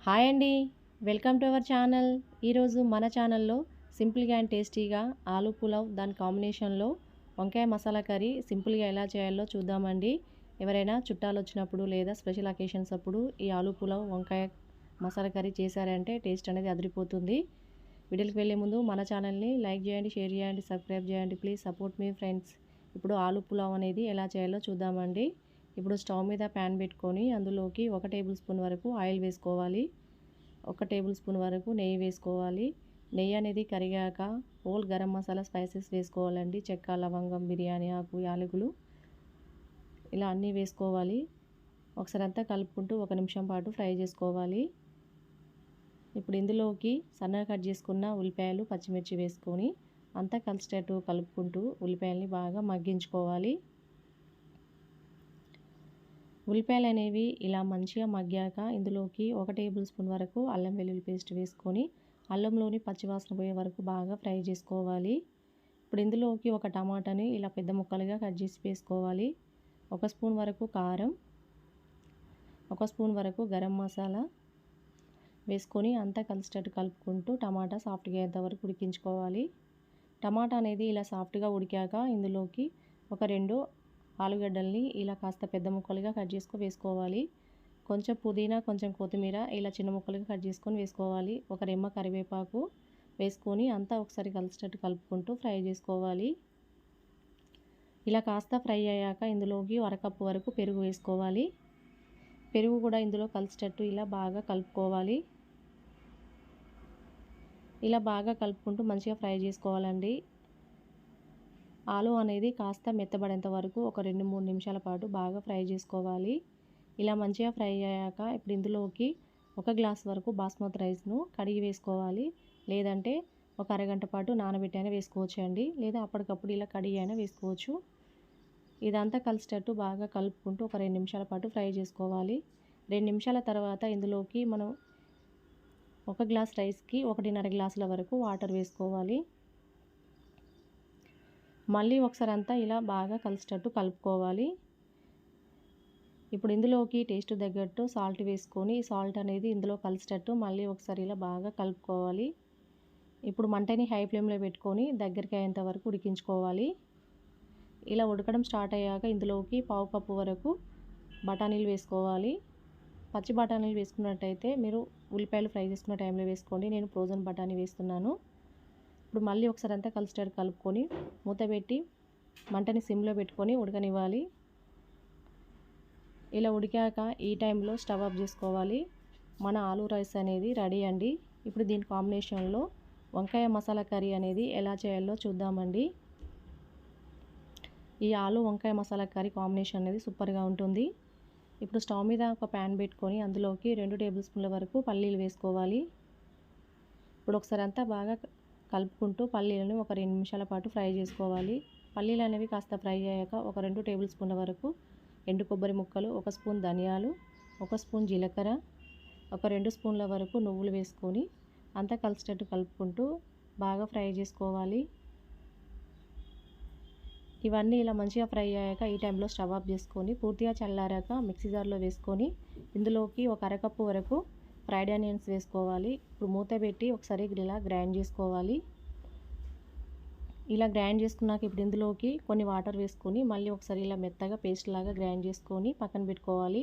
Hi అండి. Welcome to our channel. ఈరోజు మన ఛానల్లో సింపుల్గా అండ్ టేస్టీగా ఆలూ పులావ్ దాని కాంబినేషన్లో వంకాయ మసాలా కర్రీ సింపుల్గా ఎలా చేయాలో చూద్దామండి. ఎవరైనా చుట్టాలు వచ్చినప్పుడు లేదా స్పెషల్ అకేషన్స్ అప్పుడు ఈ ఆలూ పులావ్ వంకాయ మసాలా కర్రీ చేశారంటే టేస్ట్ అనేది అదిరిపోతుంది. వీడియోకి వెళ్ళే ముందు మన ఛానల్ని లైక్ చేయండి, షేర్ చేయండి, సబ్స్క్రైబ్ చేయండి. Please support me friends. ఇప్పుడు ఆలూ పులావ్ అనేది ఎలా చేయాలో చూద్దామండి. ఇప్పుడు స్టవ్ మీద ప్యాన్ పెట్టుకొని అందులోకి 1 టేబుల్ స్పూన్ వరకు ఆయిల్ వేసుకోవాలి. 1 టేబుల్ స్పూన్ వరకు నెయ్యి వేసుకోవాలి. నెయ్యి అనేది కరిగాక హోల్ గరం మసాలా స్పైసెస్ వేసుకోవాలండి. చెక్క, లవంగం, బిర్యానీ ఆకు, యాలకులు ఇలా అన్నీ వేసుకోవాలి. ఒకసారి అంతా కలుపుకుంటూ 1 నిమిషం పాటు ఫ్రై చేసుకోవాలి. ఇప్పుడు ఇందులోకి సన్నగా కట్ చేసుకున్న ఉల్లిపాయలు, పచ్చిమిర్చి వేసుకొని అంతా కలిసేటట్టు కలుపుకుంటూ ఉల్లిపాయల్ని బాగా మగ్గించుకోవాలి. ఉల్లిపాయలు అనేవి ఇలా మంచిగా మగ్గాక ఇందులోకి 1 టేబుల్ స్పూన్ వరకు అల్లం వెల్లుల్లి పేస్ట్ వేసుకొని అల్లంలోని పచ్చివాసన పోయే వరకు బాగా ఫ్రై చేసుకోవాలి. ఇప్పుడు ఇందులోకి ఒక టమాటాని ఇలా పెద్ద ముక్కలుగా కట్ చేసి వేసుకోవాలి. 1 స్పూన్ వరకు కారం, 1 స్పూన్ వరకు గరం మసాలా వేసుకొని అంతా కలిసేటట్టు కలుపుకుంటూ టమాటా సాఫ్ట్గా అయ్యేంత వరకు ఉడికించుకోవాలి. టమాటా అనేది ఇలా సాఫ్ట్గా ఉడికాక ఇందులోకి ఒక 2 ఆలుగడ్డల్ని ఇలా కాస్త పెద్ద ముక్కలుగా కట్ చేసుకొని వేసుకోవాలి. కొంచెం పుదీనా, కొంచెం కొత్తిమీర ఇలా చిన్న ముక్కలుగా కట్ చేసుకొని వేసుకోవాలి. ఒక రెమ్మ కరివేపాకు వేసుకొని అంతా ఒకసారి కలిసేటట్టు కలుపుకుంటూ ఫ్రై చేసుకోవాలి. ఇలా కాస్త ఫ్రై అయ్యాక ఇందులోకి 1 కప్పు వరకు పెరుగు వేసుకోవాలి. పెరుగు కూడా ఇందులో కలిసేటట్టు ఇలా బాగా కలుపుకోవాలి. ఇలా బాగా కలుపుకుంటూ మంచిగా ఫ్రై చేసుకోవాలండి. ఆలు అనేది కాస్త మెత్తబడేంత వరకు ఒక 2-3 నిమిషాల పాటు బాగా ఫ్రై చేసుకోవాలి. ఇలా మంచిగా ఫ్రై అయ్యాక ఇప్పుడు ఇందులోకి 1 గ్లాస్ వరకు బాస్మతి రైస్ను కడిగి వేసుకోవాలి. లేదంటే ఒక అరగంట పాటు నానబెట్టి అయినా వేసుకోవచ్చు అండి. లేదా అప్పటికప్పుడు ఇలా కడిగి అయినా వేసుకోవచ్చు. ఇదంతా కలిసేటట్టు బాగా కలుపుకుంటూ ఒక 2 నిమిషాల పాటు ఫ్రై చేసుకోవాలి. 2 నిమిషాల తర్వాత ఇందులోకి మనం 1 గ్లాస్ రైస్కి 1.5 గ్లాసుల వరకు వాటర్ వేసుకోవాలి. మళ్ళీ ఒకసారి అంతా ఇలా బాగా కలిసేటట్టు కలుపుకోవాలి. ఇప్పుడు ఇందులోకి టేస్ట్ తగ్గట్టు సాల్ట్ వేసుకొని సాల్ట్ అనేది ఇందులో కలిసేటట్టు మళ్ళీ ఒకసారి ఇలా బాగా కలుపుకోవాలి. ఇప్పుడు మంటని హై ఫ్లేమ్లో పెట్టుకొని దగ్గరికి అయ్యేంత వరకు ఉడికించుకోవాలి. ఇలా ఉడకడం స్టార్ట్ అయ్యాక ఇందులోకి 1/2 కప్పు వరకు బఠానీలు వేసుకోవాలి. పచ్చి బఠానీలు వేసుకున్నట్టయితే మీరు ఉల్లిపాయలు ఫ్రై చేసుకున్న టైంలో వేసుకోండి. నేను ఫ్రోజన్ బఠానీ వేస్తున్నాను. ఇప్పుడు మళ్ళీ ఒకసారి అంతా కలిసేటట్టు కలుపుకొని మూత పెట్టి మంటని సిమ్లో పెట్టుకొని ఉడకనివ్వాలి. ఇలా ఉడికాక ఈ టైంలో స్టవ్ ఆఫ్ చేసుకోవాలి. మన ఆలూ రైస్ అనేది రెడీ అండి. ఇప్పుడు దీని కాంబినేషన్లో వంకాయ మసాలా కర్రీ అనేది ఎలా చేయాలో చూద్దామండి. ఈ ఆలు వంకాయ మసాలా కర్రీ కాంబినేషన్ అనేది సూపర్గా ఉంటుంది. ఇప్పుడు స్టవ్ మీద ఒక ప్యాన్ పెట్టుకొని అందులోకి 2 టేబుల్ స్పూన్ల వరకు పల్లీలు వేసుకోవాలి. ఇప్పుడు ఒకసారి అంతా బాగా కలుపుకుంటూ పల్లీలను ఒక 2 నిమిషాల పాటు ఫ్రై చేసుకోవాలి. పల్లీలు అనేవి కాస్త ఫ్రై అయ్యాక ఒక 2 టేబుల్ స్పూన్ల వరకు ఎండు కొబ్బరి ముక్కలు, 1 స్పూన్ ధనియాలు, 1 స్పూన్ జీలకర్ర, ఒక 2 స్పూన్ల వరకు నువ్వులు వేసుకొని అంతా కలిసేటట్టు కలుపుకుంటూ బాగా ఫ్రై చేసుకోవాలి. ఇవన్నీ ఇలా మంచిగా ఫ్రై అయ్యాక ఈ టైంలో స్టవ్ ఆఫ్ చేసుకొని పూర్తిగా చల్లారాక మిక్సీ జార్లో వేసుకొని ఇందులోకి ఒక అరకప్పు వరకు ఫ్రైడ్ ఆనియన్స్ వేసుకోవాలి. ఇప్పుడు మూత పెట్టి ఒకసారి ఇలా గ్రైండ్ చేసుకోవాలి. ఇలా గ్రైండ్ చేసుకున్నాక ఇప్పుడు ఇందులోకి కొన్ని వాటర్ వేసుకొని మళ్ళీ ఒకసారి ఇలా మెత్తగా పేస్ట్ లాగా గ్రైండ్ చేసుకొని పక్కన పెట్టుకోవాలి.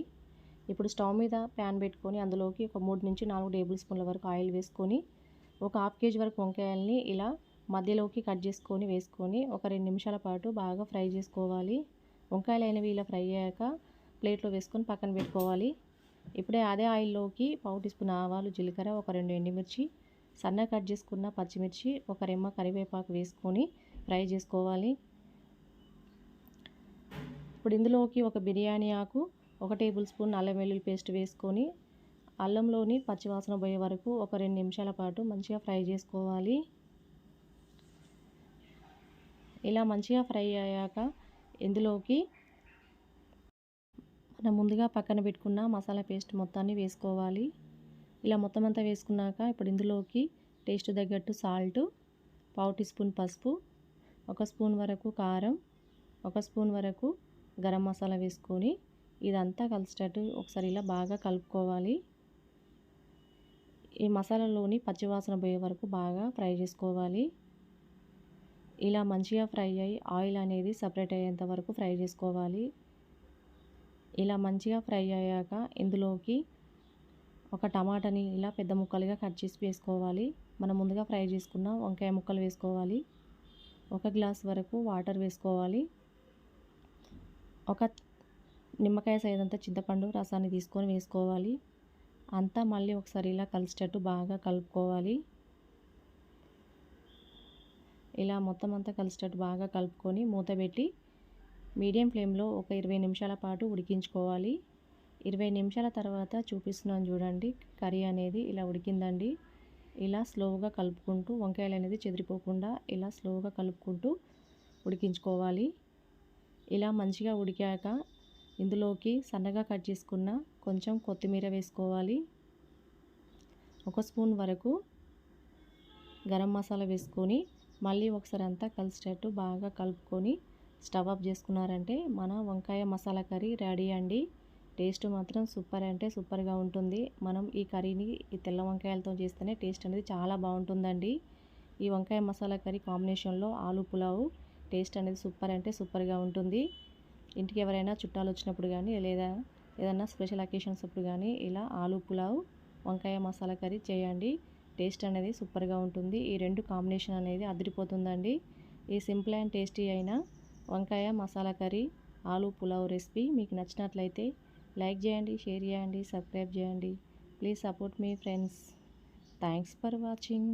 ఇప్పుడు స్టవ్ మీద ప్యాన్ పెట్టుకొని అందులోకి ఒక 3-4 టేబుల్ స్పూన్ల వరకు ఆయిల్ వేసుకొని ఒక 1/2 కేజీ వరకు వంకాయల్ని ఇలా మధ్యలోకి కట్ చేసుకొని వేసుకొని ఒక 2 నిమిషాల పాటు బాగా ఫ్రై చేసుకోవాలి. వంకాయలు అనేవి ఇలా ఫ్రై అయ్యాక ప్లేట్లో వేసుకొని పక్కన పెట్టుకోవాలి. ఇప్పుడే అదే ఆయిల్లోకి 1/2 టీ స్పూన్ ఆవాలు, జీలకర్ర, ఒక 2 ఎండుమిర్చి, సన్నగా కట్ చేసుకున్న పచ్చిమిర్చి, ఒక రెమ్మ కరివేపాకు వేసుకొని ఫ్రై చేసుకోవాలి. ఇప్పుడు ఇందులోకి ఒక బిర్యానీ ఆకు, 1 టేబుల్ స్పూన్ అల్లం వెల్లుల్లి పేస్ట్ వేసుకొని అల్లంలోని పచ్చివాసన పోయే వరకు ఒక 2 నిమిషాల పాటు మంచిగా ఫ్రై చేసుకోవాలి. ఇలా మంచిగా ఫ్రై అయ్యాక ఇందులోకి మనం ముందుగా పక్కన పెట్టుకున్న మసాలా పేస్ట్ మొత్తాన్ని వేసుకోవాలి. ఇలా మొత్తం అంతా వేసుకున్నాక ఇప్పుడు ఇందులోకి టేస్ట్ తగ్గట్టు సాల్ట్, 1/2 టీ స్పూన్ పసుపు, 1 స్పూన్ వరకు కారం, 1 స్పూన్ వరకు గరం మసాలా వేసుకొని ఇదంతా కలిసేటట్టు ఒకసారి ఇలా బాగా కలుపుకోవాలి. ఈ మసాలాలోని పచ్చివాసన పోయే వరకు బాగా ఫ్రై చేసుకోవాలి. ఇలా మంచిగా ఫ్రై అయ్యి ఆయిల్ అనేది సపరేట్ అయ్యేంత వరకు ఫ్రై చేసుకోవాలి. ఇలా మంచిగా ఫ్రై అయ్యాక ఇందులోకి ఒక టమాటాని ఇలా పెద్ద ముక్కలుగా కట్ చేసి వేసుకోవాలి. మనం ముందుగా ఫ్రై చేసుకున్న వంకాయ ముక్కలు వేసుకోవాలి. 1 గ్లాస్ వరకు వాటర్ వేసుకోవాలి. ఒక నిమ్మకాయ సైజ్ అంత చింతపండు రసాన్ని తీసుకొని వేసుకోవాలి. అంతా మళ్ళీ ఒకసారి ఇలా కలిసేటట్టు బాగా కలుపుకోవాలి. ఇలా మొత్తం అంతా కలిసేటట్టు బాగా కలుపుకొని మూత పెట్టి మీడియం ఫ్లేమ్లో ఒక 20 నిమిషాల పాటు ఉడికించుకోవాలి. 20 నిమిషాల తర్వాత చూపిస్తున్నాను చూడండి, కర్రీ అనేది ఇలా ఉడికిందండి. ఇలా స్లోగా కలుపుకుంటూ వంకాయలు అనేది చెదిరిపోకుండా ఇలా స్లోగా కలుపుకుంటూ ఉడికించుకోవాలి. ఇలా మంచిగా ఉడికాక ఇందులోకి సన్నగా కట్ చేసుకున్న కొంచెం కొత్తిమీర వేసుకోవాలి. 1 స్పూన్ వరకు గరం మసాలా వేసుకొని మళ్ళీ ఒకసారి అంతా కలిసేటట్టు బాగా కలుపుకొని స్టవ్ ఆఫ్ చేసుకున్నారంటే మన వంకాయ మసాలా కర్రీ రెడీ అండి. టేస్ట్ మాత్రం సూపర్ అంటే సూపర్గా ఉంటుంది. మనం ఈ కర్రీని ఈ తెల్ల వంకాయలతో చేస్తేనే టేస్ట్ అనేది చాలా బాగుంటుందండి. ఈ వంకాయ మసాలా కర్రీ కాంబినేషన్లో ఆలు పులావ్ టేస్ట్ అనేది సూపర్ అంటే సూపర్గా ఉంటుంది. ఇంటికి ఎవరైనా చుట్టాలు వచ్చినప్పుడు కానీ లేదా ఏదైనా స్పెషల్ అకేషన్స్ అప్పుడు కానీ ఇలా ఆలు పులావ్ వంకాయ మసాలా కర్రీ చేయండి. టేస్ట్ అనేది సూపర్గా ఉంటుంది. ఈ రెండు కాంబినేషన్ అనేది అదిరిపోతుందండి. ఈ సింపుల్ అండ్ టేస్టీ అయిన వంకాయ మసాలా కర్రీ ఆలు పులావ్ రెసిపీ మీకు నచ్చినట్లయితే లైక్ చేయండి, షేర్ చేయండి, సబ్స్క్రైబ్ చేయండి. Please support me friends. Thanks for watching.